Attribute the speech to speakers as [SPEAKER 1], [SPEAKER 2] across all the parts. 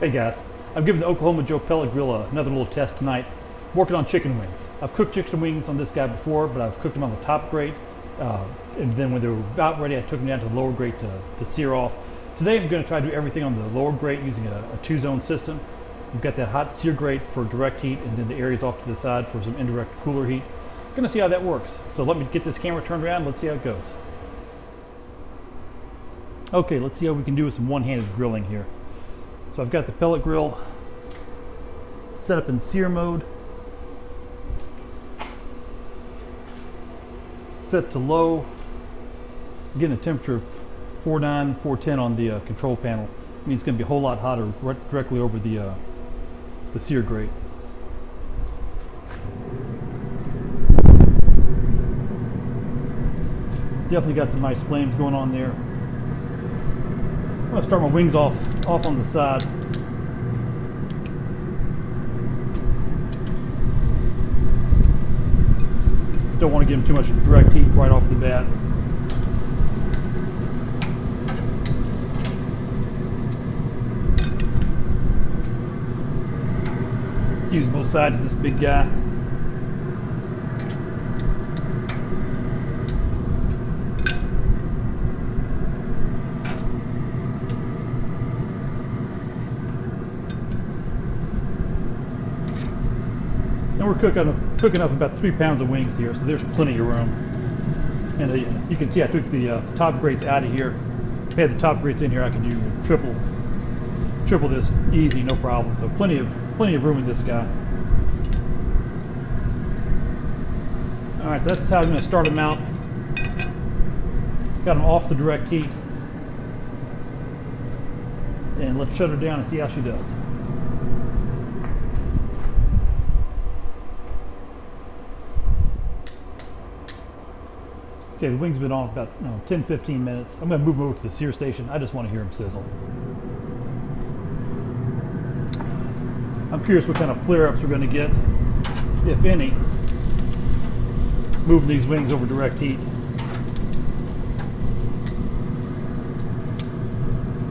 [SPEAKER 1] Hey guys, I'm giving the Oklahoma Joe Pellet Grill another little test tonight. Working on chicken wings. I've cooked chicken wings on this guy before, but I've cooked them on the top grate. And then when they were about ready, I took them down to the lower grate to sear off. Today I'm going to try to do everything on the lower grate using a two-zone system. We've got that hot sear grate for direct heat, and then the areas off to the side for some indirect cooler heat. I'm going to see how that works. So let me get this camera turned around. Let's see how it goes. Okay, let's see how we can do with some one-handed grilling here. So I've got the pellet grill set up in sear mode, set to low, getting a temperature of 409, 410 on the control panel. I mean, it's going to be a whole lot hotter directly over the sear grate. Definitely got some nice flames going on there. I'm going to start my wings off on the side. Don't want to give them too much direct heat right off the bat. Use both sides of this big guy. And we're cooking up about 3 pounds of wings here, so there's plenty of room. And you can see I took the top grates out of here. If I had the top grates in here, I could do triple this easy, no problem. So plenty of room in this guy. All right, so that's how I'm going to start them out. Got them off the direct heat, and let's shut her down and see how she does. Okay, the wings have been on about 10-15 minutes. I'm going to move them over to the sear station. I just want to hear them sizzle. I'm curious what kind of flare-ups we're going to get, if any, moving these wings over direct heat.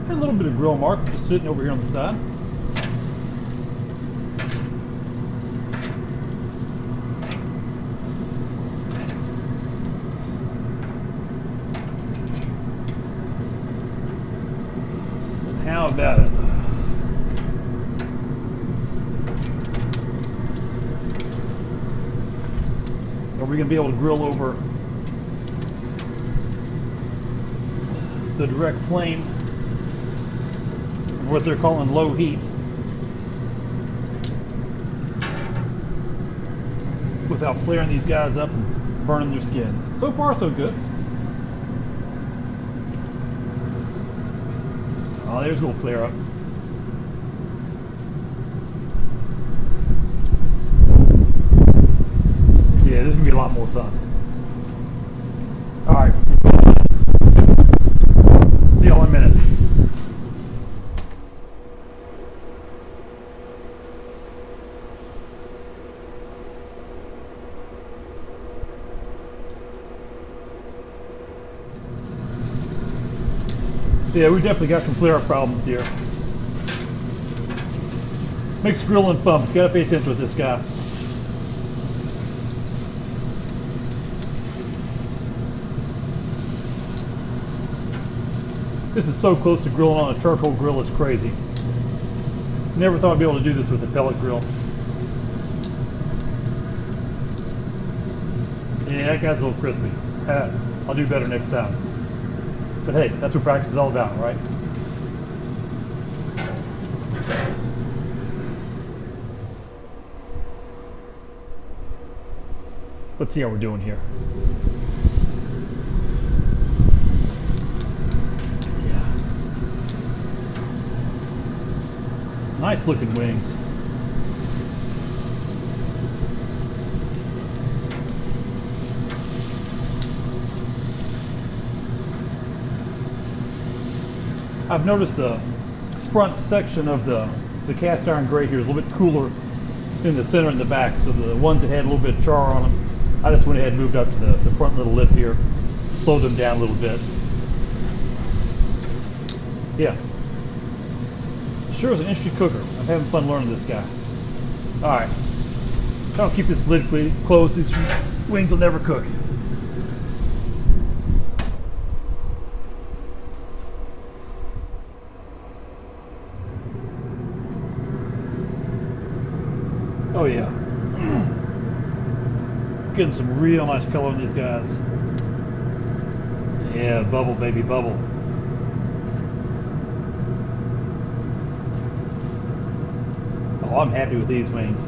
[SPEAKER 1] A little bit of grill mark just sitting over here on the side. How about it? Are we going to be able to grill over the direct flame, what they're calling low heat, without flaring these guys up and burning their skins? So far, so good. Oh, there's a little flare up. Yeah, this is going to be a lot more fun. Alright. See y'all in a minute. Yeah, we definitely got some flare-up problems here. Makes grilling fun, but you gotta pay attention with this guy. This is so close to grilling on a charcoal grill, it's crazy. Never thought I'd be able to do this with a pellet grill. Yeah, that guy's a little crispy. I'll do better next time. But hey, that's what practice is all about, right? Let's see how we're doing here. Yeah. Nice looking wings. I've noticed the front section of the cast iron grate here is a little bit cooler in the center and the back, so the ones that had a little bit of char on them, I just went ahead and moved up to the front little lip here, slowed them down a little bit. Yeah. Sure is an interesting cooker. I'm having fun learning this guy. Alright. If I don't keep this lid closed, these wings will never cook. Oh yeah. Getting some real nice color in these guys. Yeah, bubble baby, bubble. Oh, I'm happy with these wings.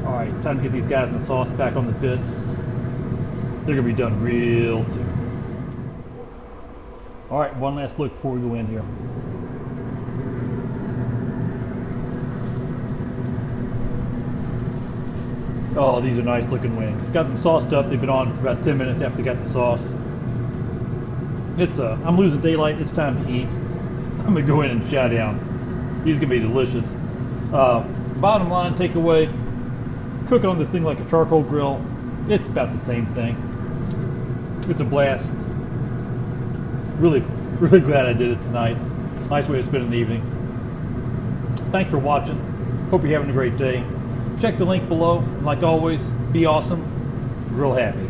[SPEAKER 1] Alright, time to get these guys in the sauce back on the pit. They're gonna be done real soon. Alright, one last look before we go in here. Oh, these are nice looking wings. Got them sauced up. They've been on for about 10 minutes after they got the sauce. I'm losing daylight. It's time to eat. I'm gonna go in and chow down. These are gonna be delicious. Bottom line takeaway, cooking on this thing like a charcoal grill, it's about the same thing. It's a blast. Really, really glad I did it tonight. Nice way to spend an evening. Thanks for watching. Hope you're having a great day. Check the link below. And like always, be awesome. Real happy.